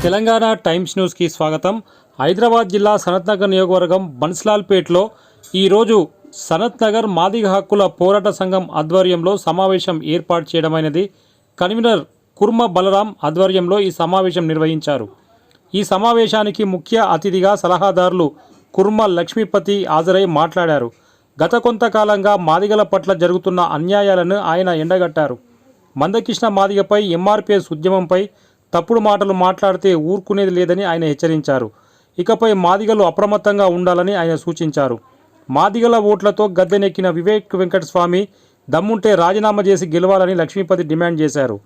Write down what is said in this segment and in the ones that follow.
Telangana times న్యూస్కి స్వాగతం. హైదరాబాద్ జిల్లా సనత్ నగర్ నియోజకవర్గం బన్స్లాల్పేట్లో ఈరోజు సనత్ నగర్ మాదిగ హక్కుల పోరాట సంఘం ఆధ్వర్యంలో సమావేశం ఏర్పాటు చేయడమైనది. కన్వీనర్ కుర్మ బలరాం ఆధ్వర్యంలో ఈ సమావేశం నిర్వహించారు. ఈ సమావేశానికి ముఖ్య అతిథిగా సలహాదారులు కుర్మ లక్ష్మీపతి హాజరై మాట్లాడారు. గత కొంతకాలంగా మాదిగల పట్ల జరుగుతున్న అన్యాయాలను ఆయన ఎండగట్టారు. మందకృష్ణ మాదిగపై ఎంఆర్పీఎస్ ఉద్యమంపై తప్పుడు మాటలు మాట్లాడితే ఊరుకునేది లేదని ఆయన హెచ్చరించారు. ఇకపై మాదిగలు అప్రమత్తంగా ఉండాలని ఆయన సూచించారు. మాదిగల ఓట్లతో గద్దెనెక్కిన వివేక్ వెంకటస్వామి దమ్ముంటే రాజీనామా చేసి గెలవాలని లక్ష్మీపతి డిమాండ్ చేశారు.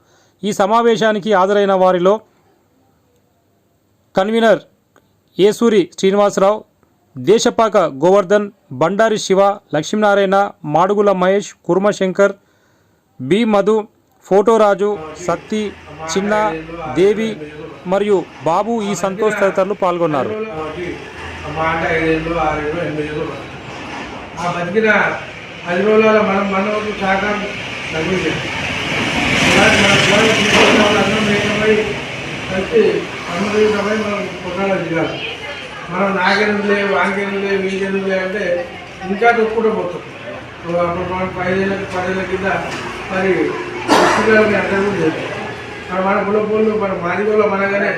ఈ సమావేశానికి హాజరైన వారిలో కన్వీనర్ ఏసూరి శ్రీనివాసరావు, దేశపాక గోవర్ధన్, బండారి శివ, లక్ష్మీనారాయణ, మాడుగుల మహేష్, కుర్మ శంకర్, బి మధు, ఫోటోరాజు, సత్తి, చిన్న, దేవి మరియు బాబు, ఈ సంతోష్ తదితరులు పాల్గొన్నారు. మనం నాకెందులే వాంకెందులే వీకెందులే అంటే ఇంకా తొక్కుకుంటూ పోతుంది. అప్పుడు మనం 5 ఏళ్ళ కింద మరి పిల్లలకి అందరూ కూడా చేస్తాం. మన కులపోళ్ళు మన మాదిగోళ్ళు మనగానే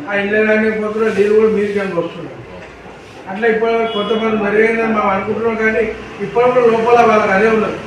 ఆ ఇళ్ళగానే పోతున్నారు, నీళ్ళు కూడా మీరుగా వస్తున్నారు. అట్లా ఇప్పుడు కొంతమంది మరిగైందని మనం అనుకుంటున్నాం, కానీ ఇప్పుడు కూడా లోపల వాళ్ళకి అదే ఉన్నది.